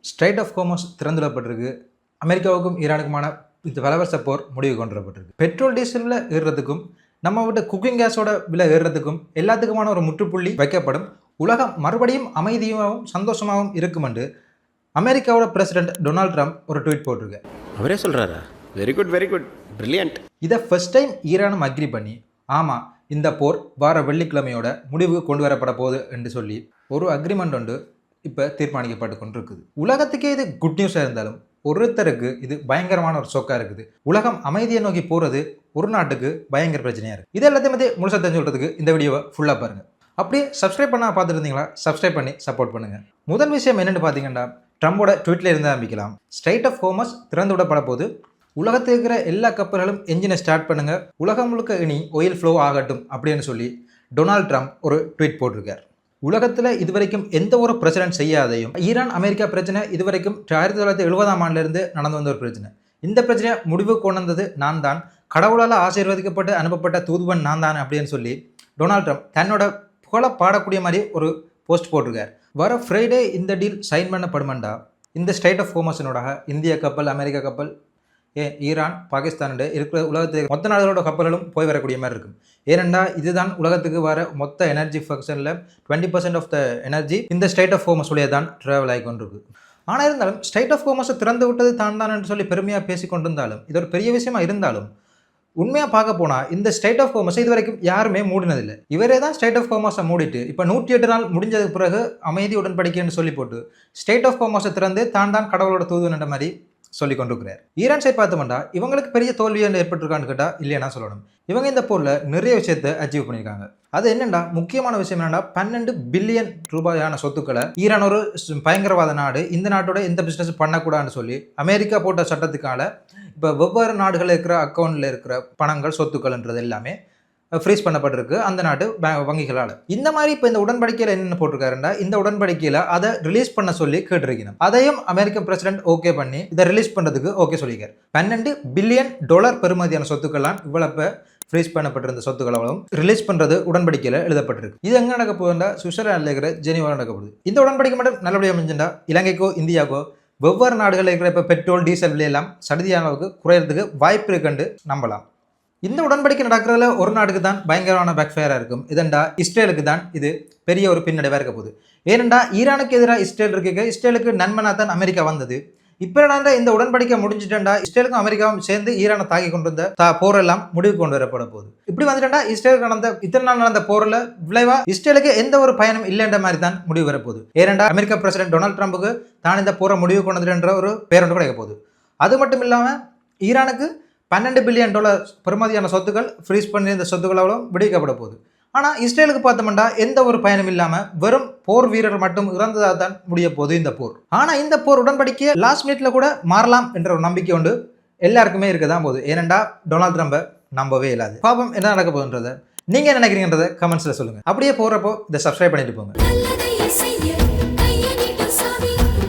Straight of Hormuz திறந்துவிடப்பட்டிருக்கு. அமெரிக்காவுக்கும் ஈரானுக்குமான இந்த பலவர்ஷ போர் முடிவு கொண்டு வரப்பட்டிருக்கு. பெட்ரோல் டீசலில் ஏறுறதுக்கும் நம்ம விட்டு குக்கிங் கேஸோட விலை ஏறுறதுக்கும் எல்லாத்துக்குமான ஒரு முற்றுப்புள்ளி வைக்கப்படும். உலகம் மறுபடியும் அமைதியாகவும் சந்தோஷமாகவும் இருக்கும் என்று அமெரிக்காவோட பிரசிடென்ட் டொனால்ட் ட்ரம்ப் ஒரு ட்வீட் போட்டிருக்காரு. அவரே சொல்கிறாரா? Very good brilliant. இதை ஃபர்ஸ்ட் டைம் ஈரானும் அக்ரி பண்ணி ஆமாம் இந்த போர் வார வெள்ளிக்கிழமையோட முடிவுக்கு கொண்டு வரப்பட போகுது என்று சொல்லி ஒரு அக்ரிமெண்ட் ஒன்று இப்போ தீர்மானிக்கப்பட்டு கொண்டிருக்குது. உலகத்துக்கே இது குட் நியூஸாக இருந்தாலும் ஒருத்தருக்கு இது பயங்கரமான ஒரு ஷோக்காக இருக்குது. உலகம் அமைதியை நோக்கி போகிறது ஒரு நாட்டுக்கு பயங்கர பிரச்சனையாக இருக்குது. இது எல்லாத்தையும் முழுசாக தெரிஞ்சு விடுறதுக்கு இந்த வீடியோவை ஃபுல்லாக பாருங்கள். அப்படியே சப்ஸ்கிரைப் பண்ணால் பார்த்துருந்தீங்களா? சப்ஸ்கிரைப் பண்ணி சப்போர்ட் பண்ணுங்கள். முதல் விஷயம் என்னென்னு பார்த்தீங்கன்னா, ட்ரம்போட ட்வீட்டில் இருந்து ஆரம்பிக்கலாம். ஸ்ட்ரைட் ஆஃப் ஹோர்முஸ் திறந்து விடப்பட போது உலகத்தில் இருக்கிற எல்லா கப்பல்களும் என்ஜினை ஸ்டார்ட் பண்ணுங்க, உலகம் முழுக்க இனி ஆயில் ஃப்ளோ ஆகட்டும் அப்படின்னு சொல்லி டொனால்ட் ட்ரம்ப் ஒரு ட்வீட் போட்டிருக்கார். உலகத்தில் இதுவரைக்கும் எந்த ஒரு பிரச்சனை செய்யாதையும் ஈரான் அமெரிக்கா பிரச்சனை இதுவரைக்கும் 1970ஆம் ஆண்டிலிருந்து நடந்து வந்த ஒரு பிரச்சனை. இந்த பிரச்சனையை முடிவு கொண்டு வந்தது நான் தான், கடவுளால் ஆசீர்வதிக்கப்பட்டு அனுப்பப்பட்ட தூதுவன் நான் தான் அப்படின்னு சொல்லி டொனால்ட் ட்ரம்ப் தன்னோட புகழ பாடக்கூடிய மாதிரி ஒரு போஸ்ட் போட்டிருக்கார். வர ஃப்ரைடே இந்த டீல் சைன் பண்ணப்படுமெண்டா இந்த ஸ்ட்ரைட் ஆஃப் ஹோர்முஸினோட இந்திய கப்பல், அமெரிக்கா கப்பல், ஈரான், பாகிஸ்தான் இருக்கிற உலகத்துக்கு மொத்த நாடுகளோட கப்பல்களும் போய் வரக்கூடிய மாதிரி இருக்கும். ஏனெண்டா இதுதான் உலகத்துக்கு வர மொத்த எனர்ஜி ஃபங்க்ஷனில் 20% ஆஃப் த எனர்ஜி இந்த ஸ்ட்ரைட் ஆஃப் ஹோர்முஸ் உடைய தான் ட்ராவல் ஆகி கொண்டிருக்கு. ஆனால் இருந்தாலும் ஸ்ட்ரைட் ஆஃப் ஹோர்முஸை திறந்து விட்டது தான் என்று சொல்லி பெருமையாக பேசி கொண்டிருந்தாலும் இது ஒரு பெரிய விஷயமா இருந்தாலும் உண்மையாக பார்க்க போனால் இந்த ஸ்ட்ரைட் ஆஃப் ஹோர்முஸை இது வரைக்கும் யாருமே மூடினதில்லை. இவரே தான் ஸ்ட்ரைட் ஆஃப் ஹோர்முஸை மூடிட்டு இப்போ 108 நாள் முடிஞ்சதுக்கு பிறகு அமைதி உடன்படிக்கைன்னு சொல்லி போட்டு ஸ்ட்ரைட் ஆஃப் ஹோர்முஸை திறந்து தான் கடவுளோட தூதுன்ற மாதிரி சொல்லி கொண்டிருக்கிறார். ஈரான் சைட் பார்த்தோம்னா இவங்களுக்கு பெரிய தோல்வி ஏற்பட்டிருக்கான்னு கேட்டால் இல்லையா சொல்லணும். இவங்க இந்த போரில் நிறைய விஷயத்தை அச்சீவ் பண்ணியிருக்காங்க. அது என்னென்னா, முக்கியமான விஷயம் என்னென்னா 12 பில்லியன் ரூபாயான சொத்துக்களை ஈரான் ஒரு பயங்கரவாத நாடு, இந்த நாட்டோட எந்த பிஸ்னஸ் பண்ணக்கூடாதுன்னு சொல்லி அமெரிக்கா போட்ட சட்டத்துக்கான இப்போ வெவ்வேறு நாடுகளில் இருக்கிற அக்கௌண்ட்டில் இருக்கிற பணங்கள், சொத்துக்கள்ன்றது எல்லாமே ஃப்ரீஸ் பண்ணப்பட்டிருக்கு அந்த நாட்டு வங்கிகளால். இந்த மாதிரி இப்போ இந்த உடன்படிக்கையில் என்னென்ன போட்டிருக்காருன்னா, இந்த உடன்படிக்கையில் அதை ரிலீஸ் பண்ண சொல்லி கேட்டிருக்கணும். அதையும் அமெரிக்கன் பிரசிடென்ட் ஓகே பண்ணி இதை ரிலீஸ் பண்ணுறதுக்கு ஓகே சொல்லியிருக்காரு. 12 பில்லியன் டாலர் பெறுமதியான சொத்துக்கள்லாம் இவ்வளவு ஃப்ரீஸ் பண்ணப்பட்டிருந்த சொத்துக்களும் ரிலீஸ் பண்ணுறது உடன்படிக்கையில் எழுதப்பட்டிருக்கு. இது எங்கே நடக்க போகுதுன்னா சுவிட்சர்லாண்டில் இருக்கிற ஜெனீவாவில் நடக்க போகுது. இந்த உடன்படிக்கை மட்டும் நல்லபடியாக அமைஞ்சுட்டா இலங்கைக்கோ இந்தியாவுக்கோ வெவ்வேறு நாடுகளில் இருக்கிற இப்போ பெட்ரோல், டீசல் விலையெல்லாம் சடுதியான அளவுக்கு குறையிறதுக்கு வாய்ப்பு இருக்குன்னு நம்பலாம். இந்த உடன்படிக்கை நடக்கிறதுல ஒரு நாடுக்கு தான் பயங்கரமான பேக்ஃபயராக இருக்கும். இதண்டா இஸ்ரேலுக்கு தான் இது பெரிய ஒரு பின்னடைவாக இருக்க போகுது. ஏனெண்டா ஈரானுக்கு எதிராக இஸ்ரேல் இருக்க, இஸ்ரேலுக்கு நன்மனாக தான் அமெரிக்கா வந்தது. இப்போ நான் இந்த உடன்படிக்கை முடிஞ்சுட்டேன்டா இஸ்ரேலுக்கும் அமெரிக்காவும் சேர்ந்து ஈரானை தாக்கி கொண்டு வந்த போரெல்லாம் முடிவு கொண்டு வரப்பட போகுது. இப்படி வந்துட்டா இஸ்ரேலுக்கு நடந்த இத்தனை நாள் நடந்த போரில் விளைவா இஸ்ரேலுக்கு எந்த ஒரு பயனும் இல்லைன்ற மாதிரி தான் முடிவு வரப்போகுது. ஏனெண்டா அமெரிக்கா பிரசிடென்ட் டொனால்ட் ட்ரம்புக்கு தான் இந்த போரை முடிவு கொண்டு வந்துன்ற ஒரு பேரொன்று கிடைக்க போகுது. அது மட்டும் இல்லாமல் ஈரானுக்கு 12 பில்லியன் டாலர் பெறுமதியான சொத்துக்கள் ஃப்ரீஸ் பண்ணி இந்த சொத்துக்களும் விடுவிக்கப்பட போகுது. ஆனால் இஸ்ரேலுக்கு பார்த்தோம்னா எந்த ஒரு பயனும் இல்லாமல் வெறும் போர் வீரர்கள் மட்டும் இறந்ததாக தான் முடிய போகுது இந்த போர். ஆனால் இந்த போர் உடன்படிக்கையை லாஸ்ட் மினிட்ல கூட மாறலாம் என்ற ஒரு நம்பிக்கை உண்டு எல்லாருக்குமே இருக்க தான் போகுது. ஏனெண்டா டொனால்ட் ட்ரம்பை நம்பவே இல்லாது. பாப்பம் என்ன நடக்க போகுதுன்றதை நீங்கள் என்ன நினைக்கிறீங்கன்றதை கமெண்ட்ஸில் சொல்லுங்கள். அப்படியே போகிறப்போ இதை சப்ஸ்கிரைப் பண்ணிட்டு போங்க.